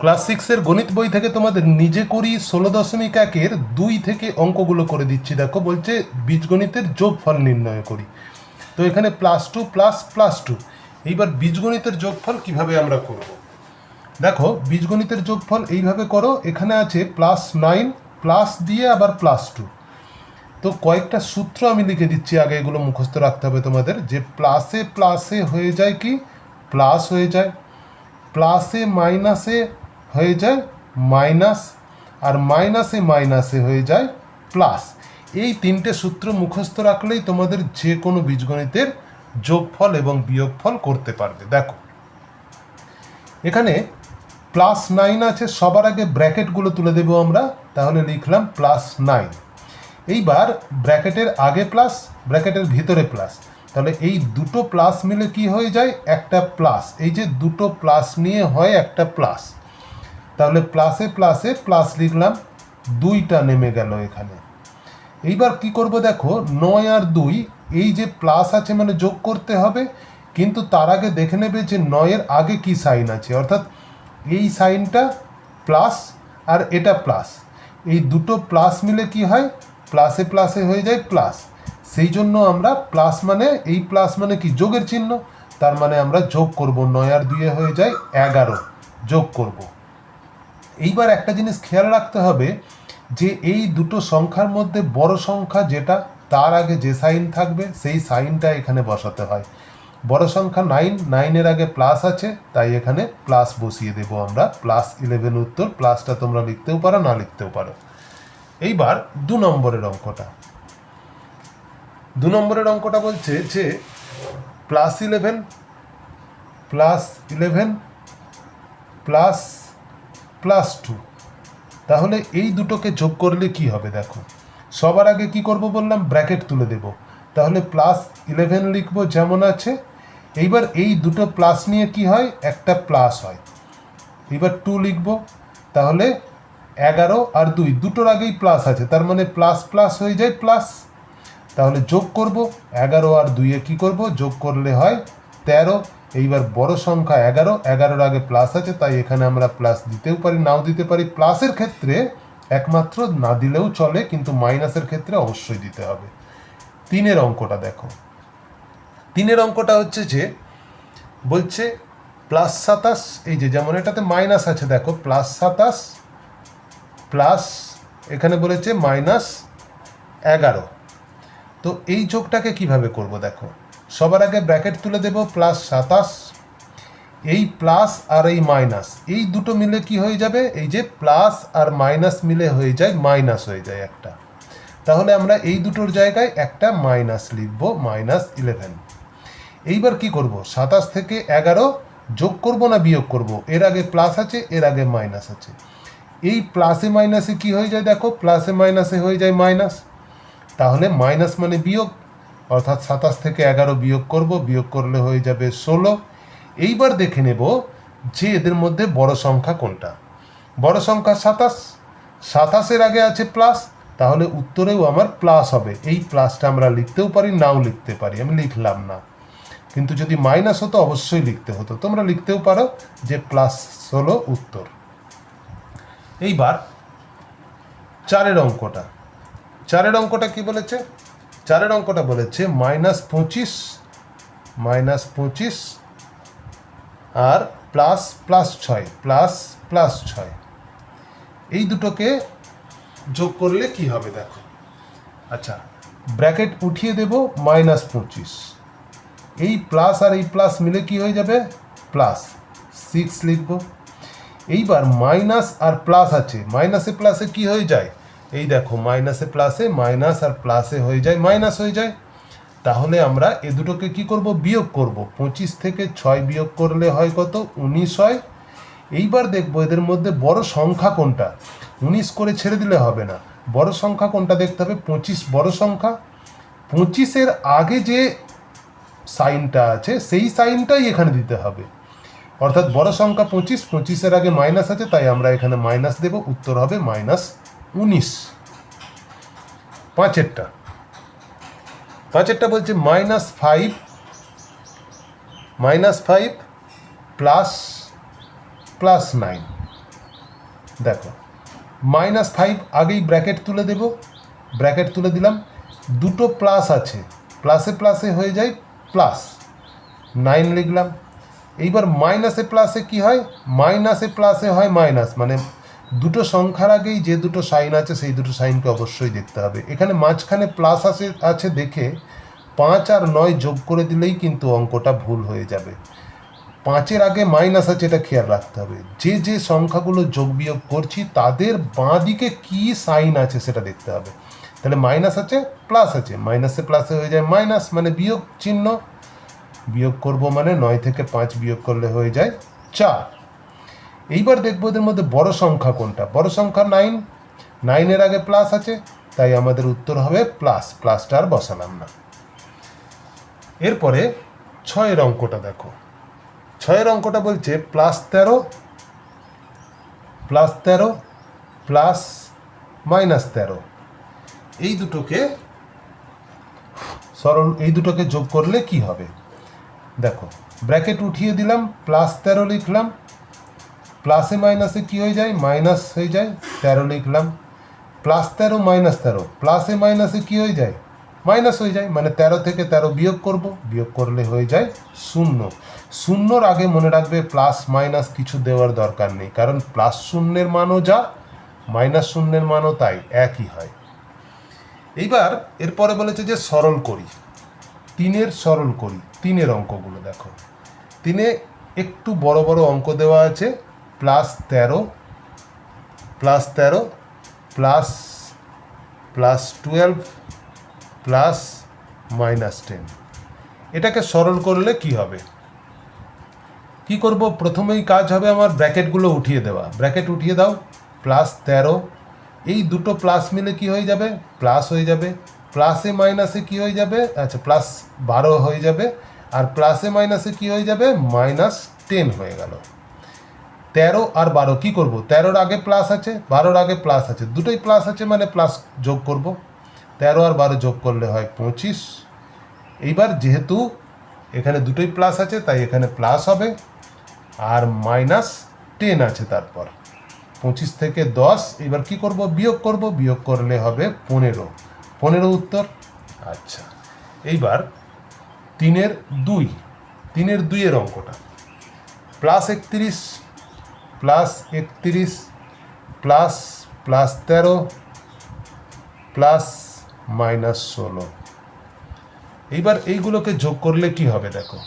Class 6-এর গণিত বই থেকে তোমাদের নিজে করি 16.1-এর 2 থেকে অঙ্কগুলো করে দিচ্ছি। দেখো বলছে বীজগণিতের যোগফল নির্ণয় করি। তো এখানে +2 ++2। এইবার বীজগণিতের যোগফল কিভাবে আমরা করব। দেখো বীজগণিতের যোগফল এইভাবে করো, এখানে আছে +9 প্লাস দিয়ে আবার +2। তো কয়েকটা সূত্র আমি লিখে দিচ্ছি আগে, এগুলো মুখস্থ রাখতে হবে তোমাদের। যে প্লাসে প্লাসে হয়ে যায় কি প্লাস হয়ে যায়, প্লাসে মাইনাসে হয়ে যায় মাইনাস, আর মাইনাসে মাইনাসে হয়ে যায় প্লাস। এই তিনটে সূত্র মুখস্থ রাখলেই তোমাদের যে কোনো বীজগণিতের যোগফল এবং বিয়োগফল করতে পারবে। দেখো এখানে +9 আছে, সবার আগে ব্র্যাকেটগুলো তুলে দেবো আমরা, তাহলে লিখলাম +9। এইবার ব্র্যাকেটের আগে প্লাস, ব্র্যাকেটের ভিতরে প্লাস, তাহলে এই দুটো প্লাস মিলে কি হয়ে যায় একটা প্লাস। এই যে দুটো প্লাস নিয়ে হয় একটা প্লাস, তাহলে প্লাসে প্লাসে প্লাস লিখলাম, 2টা নেমে গেল এখানে। এইবার কি করব দেখো 9 আর 2, এই যে প্লাস আছে মানে যোগ করতে হবে, কিন্তু তার আগে দেখে নেবে যে 9-এর আগে কি সাইন আছে, অর্থাৎ এই সাইনটা প্লাস আর এটা প্লাস, এই দুটো প্লাস মিলে কি হয় প্লাসে প্লাসে হয়ে যায় প্লাস। সেই জন্য আমরা প্লাস মানে এই প্লাস মানে কি যোগের চিহ্ন, তার মানে আমরা যোগ করব, 9 আর 2 হয়ে যায় 11 যোগ করব। এইবার একটা জিনিস খেয়াল রাখতে হবে যে এই দুটো সংখ্যার মধ্যে বড় সংখ্যা যেটা, তার আগে যে সাইন থাকবে সেই সাইনটা এখানে বসাতে হয়। বড় সংখ্যা 9, 9-এর আগে প্লাস আছে, তাই এখানে প্লাস বসিয়ে দেব আমরা। +11 উত্তর, প্লাসটা তোমরা লিখতেও পারো না লিখতেও পারো। এইবার 2 নম্বরের অঙ্কটা। 2 নম্বরের অঙ্কটা বলছে যে +11 +2, তাহলে এই দুটোকে যোগ করলে কি হবে দেখো। সবার আগে কি করব বললাম, ব্র্যাকেট তুলে দেব, তাহলে +11 লিখবো যেমন আছে। এইবার এই দুটো প্লাস নিয়ে কি হয় একটা প্লাস হয়, এবার 2 লিখব, তাহলে 11 আর 2 দুটোর আগেই প্লাস আছে, তার মানে প্লাস প্লাস হয়ে যায় প্লাস। তাহলে যোগ করব 11 আর 2-এ কি করব যোগ করলে হয় 13। এইবার বড় সংখ্যা 11, 11-এর আগে প্লাস আছে, তাই এখানে আমরা প্লাস দিতেও পারি নাও দিতে পারি। প্লাসের ক্ষেত্রে একমাত্র না দিলেও চলে, কিন্তু মাইনাসের ক্ষেত্রে অবশ্যই দিতে হবে। 3-এর অঙ্কটা দেখো। 3-এর অঙ্কটা হচ্ছে যে বলছে +27, এই যে যেমন এটাতে মাইনাস আছে দেখো, +27 প্লাস এখানে বলেছে -11। তো এই যোগটাকে কিভাবে করব দেখো, সবার আগে ব্র্যাকেট তুলে দেব, +27, এই প্লাস আর এই মাইনাস এই দুটো মিলে কি হয়ে যাবে, এই যে প্লাস আর মাইনাস মিলে হয়ে যায় মাইনাস হয়ে যায় একটা, তাহলে আমরা এই দুটোর জায়গায় একটা মাইনাস লিখব, -11। এইবার কি করব 27 থেকে 11 যোগ করব না বিয়োগ করব, এর আগে প্লাস আছে এর আগে মাইনাস আছে, এই প্লাসে মাইনাসে কি হয়ে যায় দেখো, প্লাসে মাইনাসে হয়ে যায় মাইনাস, তাহলে মাইনাস মানে বিয়োগ, অর্থাৎ 27 থেকে 11 বিয়োগ করব, বিয়োগ করলে হয়ে যাবে 16। এইবার দেখে নেব যে এদের মধ্যে বড় সংখ্যা কোনটা। বড় সংখ্যা 27, 27-এর আগে আছে প্লাস, তাহলে উত্তরেও আমার প্লাস হবে। এই প্লাসটা আমরা লিখতেও পারি নাও লিখতে পারি, আমি লিখলাম না, কিন্তু যদি মাইনাস হতো অবশ্যই লিখতে হতো। তোমরা লিখতেও পারো যে প্লাস হলো উত্তর। এইবার 4-এর অঙ্কটা। 4-এর অঙ্কটা কি বলেছে, 4-এর অঙ্কটা বলেছে -25 আর +6 এই দুটোকে যোগ করলে কি হবে দেখো। আচ্ছা, ব্র্যাকেট উঠিয়ে দেব, -25, এই প্লাস আর এই প্লাস মিলে কি হয়ে যাবে +6 লিখব। এইবার মাইনাস আর প্লাস আছে, মাইনাসে প্লাসে কি হয়ে যায়, এই দেখো মাইনাসে প্লাসে মাইনাস আর প্লাসে হয়ে যায় মাইনাস হয়ে যায়, তাহলে আমরা এ দুটোকে কি করব বিয়োগ করব। 25 থেকে 6 বিয়োগ করলে হয় কত 19 হয়। এইবার দেখবো এদের মধ্যে বড় সংখ্যা কোনটা, 19 করে ছেড়ে দিলে হবে না, বড় সংখ্যা কোনটা দেখতে হবে, 25 বড় সংখ্যা। 25-এর আগে যে সাইনটা আছে সেই সাইনটাই এখানে দিতে হবে, অর্থাৎ বড় সংখ্যা 25, 25-এর আগে মাইনাস আছে, তাই আমরা এখানে মাইনাস দেব, উত্তর হবে -19। 5-এরটা বলছে -5 +9 দেখো -5 আগেই ব্র্যাকেট তুলে দেব, ব্র্যাকেট তুলে দিলাম, দুটো প্লাস আছে, প্লাসে প্লাসে হয়ে যায় প্লাস 9 লিখলাম। এইবার মাইনাসে প্লাসে কি হয়, মাইনাসে প্লাসে হয় মাইনাস, মানে দুটো সংখ্যার আগেই যে দুটো সাইন আছে সেই দুটো সাইনকে অবশ্যই দেখতে হবে। এখানে মাঝখানে প্লাস আছে দেখে 5 আর 9 যোগ করে দিলেই কিন্তু অঙ্কটা ভুল হয়ে যাবে। 5-এর আগে মাইনাস আছে, এটা খেয়াল রাখতে হবে। যে যে সংখ্যাগুলো যোগ বিয়োগ করছি তাদের বাঁ দিকে কী সাইন আছে সেটা দেখতে হবে। তাহলে মাইনাস আছে, প্লাস আছে, মাইনাসে প্লাসে হয়ে যায় মাইনাস, মানে বিয়োগ চিহ্ন, বিয়োগ করব মানে 9 থেকে 5 বিয়োগ করলে হয়ে যায় 4। এইবার দেখবো এদের মধ্যে বড় সংখ্যা কোনটা। বড় সংখ্যা 9, 9-এর আগে প্লাস আছে, তাই আমাদের উত্তর হবে প্লাস, প্লাসটা আর বসালাম না। এরপরে 6-এর অঙ্কটা দেখো। 6-এর অঙ্কটা বলছে +13 প্লাস -13, এই দুটোকে যোগ করলে কি হবে। দেখো ব্র্যাকেট উঠিয়ে দিলাম, +13 লিখলাম, প্লাসে মাইনাসে কি হয়ে যায়, মাইনাস হয়ে যায়, 13 লিখলাম, +13 -13, প্লাসে মাইনাসে কি হয়ে যায়, মাইনাস হয়ে যায়, মানে 13 থেকে 13 বিয়োগ করব, বিয়োগ করলে হয়ে যায় 0। 0-র আগে মনে রাখবে প্লাস মাইনাস কিছু দেওয়ার দরকার নেই, কারণ +0-এর মানও যা, -0-এর মানও তাই, একই হয়। এইবার এরপরে বলেছে যে সরল করি, 3-এর সরল করি। 3-এর অঙ্কগুলো দেখো, 3-এ একটু বড় বড় অঙ্ক দেওয়া আছে, +13 প্লাস +12 প্লাস -10। এটাকে সরল করলে কি হবে, কি করব, প্রথমেই কাজ হবে আমার ব্র্যাকেটগুলো উঠিয়ে দেওয়া। ব্র্যাকেট উঠিয়ে দাও, +13, এই দুটো প্লাস মিলে কি হয়ে যাবে, প্লাস হয়ে যাবে, প্লাসে মাইনাসে কি হয়ে যাবে, আচ্ছা +12 হয়ে যাবে, আর প্লাসে মাইনাসে কি হয়ে যাবে, -10 হয়ে গেল। 13 আর 12 কি করব, 13-র আগে প্লাস আছে, 12-র আগে প্লাস আছে, দুটোই প্লাস আছে মানে প্লাস যোগ করব, 13 আর 12 যোগ করলে হয় 25। এইবার যেহেতু এখানে দুটোই প্লাস আছে তাই এখানে প্লাস হবে, আর -10 আছে, তারপর 25 থেকে 10, এবার কি করব, বিয়োগ করব, বিয়োগ করলে হবে 15, 15 উত্তর। আচ্ছা এইবার 3-এর 2-এর অঙ্কটা, +31 প্লাস +13 প্লাস -16। এইবার এইগুলোকে যোগ করলে কি হবে দেখো,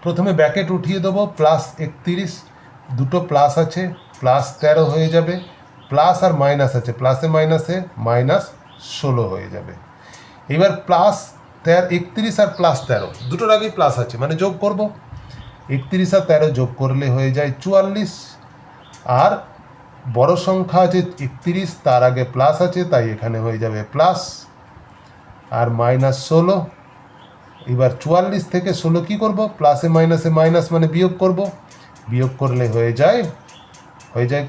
প্রথমে ব্র্যাকেট উঠিয়ে দেবো, +31, দুটো প্লাস আছে, +13 হয়ে যাবে, প্লাস আর মাইনাস আছে, প্লাসে মাইনাসে -16 হয়ে যাবে। এবার +31 আর +13 দুটোর আগেই প্লাস আছে মানে যোগ করব, 31 আর 13 যোগ করলে হয়ে যায় 44, আর বড় সংখ্যা আছে 31, তার আগে প্লাস আছে তাই এখানে হয়ে যাবে প্লাস, আর -16। এবার 44 থেকে 16 কি করব, প্লাসে মাইনাসে মাইনাস মানে বিয়োগ করব, বিয়োগ করলে হয়ে যায়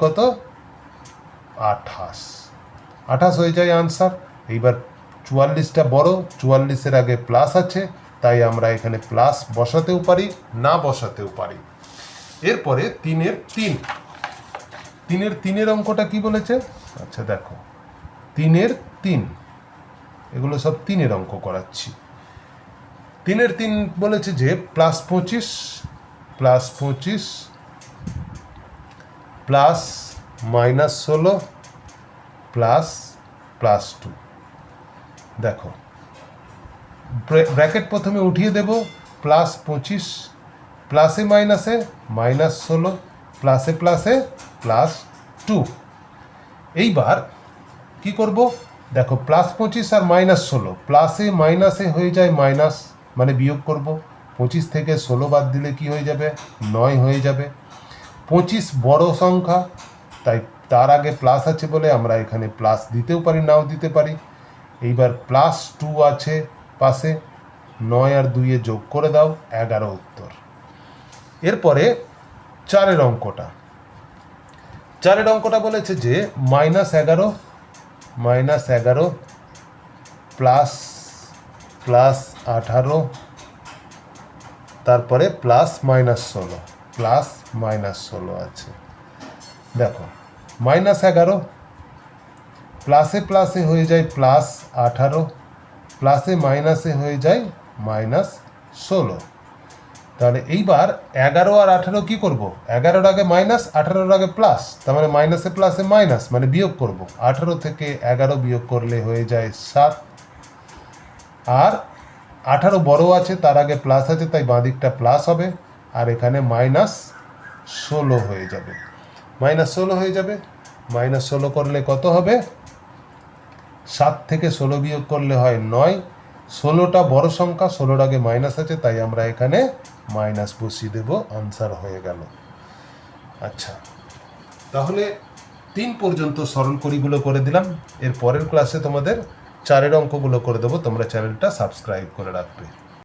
কত, 28 হয়ে যায় আনসার। এইবার 44টা বড়, 44-এর আগে প্লাস আছে তাই আমরা এখানে প্লাস বসাতেও পারি, না বসাতেও পারি। এরপরে 3-এর অঙ্কটা কি বলেছে, আচ্ছা দেখো 3-এর 3, এগুলো সব 3-এর অঙ্ক করাচ্ছি। 3-এর 3 বলেছে যে +25 প্লাস -16 প্লাস +2। দেখো ব্র্যাকেট প্রথমে উঠিয়ে দেব, +25 প্লাসে মাইনাসে -16 প্লাসে প্লাসে +2। এইবার কি করব, দেখো +25 আর -16 প্লাসে মাইনাসে হয়ে যায় মাইনাস, মানে বিয়োগ করব, 25 থেকে 16 বাদ দিলে কি হয়ে যাবে, 9 হয়ে যাবে। 25 বড় সংখ্যা তাই তার আগে প্লাস আছে বলে আমরা এখানে প্লাস দিতেও পারি, নাও দিতে পারি। এইবার +2 আছে পাশে, 9 আর 2-এ যোগ করে দাও, 11 উত্তর। এরপরে 4-এর অঙ্কটা বলেছে যে -11 প্লাস +18, তারপরে +-16 আছে। দেখো -11, প্লাসে প্লাসে হয়ে যায় +18, প্লাসে মাইনাসে হয়ে যায় -16। তাহলে এইবার 11 আর 18 কি করব? 11-র আগে মাইনাস, 18-র আগে প্লাস, তার মানে মাইনাসে প্লাসে মাইনাস, মানে বিয়োগ করব। 18 থেকে 11 বিয়োগ করলে হয়ে যায় 7। আর 18 বড় আছে, তার আগে প্লাস আছে, তাই বাঁ দিকটা প্লাস হবে, আর এখানে -16 হয়ে যাবে। -16 হয়ে যাবে। -16 করলে কত হবে? 7 থেকে 16 বিয়োগ করলে হয় 9। 16টা বড় সংখ্যা, 16-র আগে মাইনাস আছে, তাই আমরা এখানে মাইনাস বসিয়ে দেব, আনসার হয়ে গেল। আচ্ছা, তাহলে 3 পর্যন্ত সরলকরিগুলো করে দিলাম। এর পরের ক্লাসে তোমাদের 4-এর অঙ্কগুলো করে দেবো, তোমরা চ্যানেলটা সাবস্ক্রাইব করে রাখবে।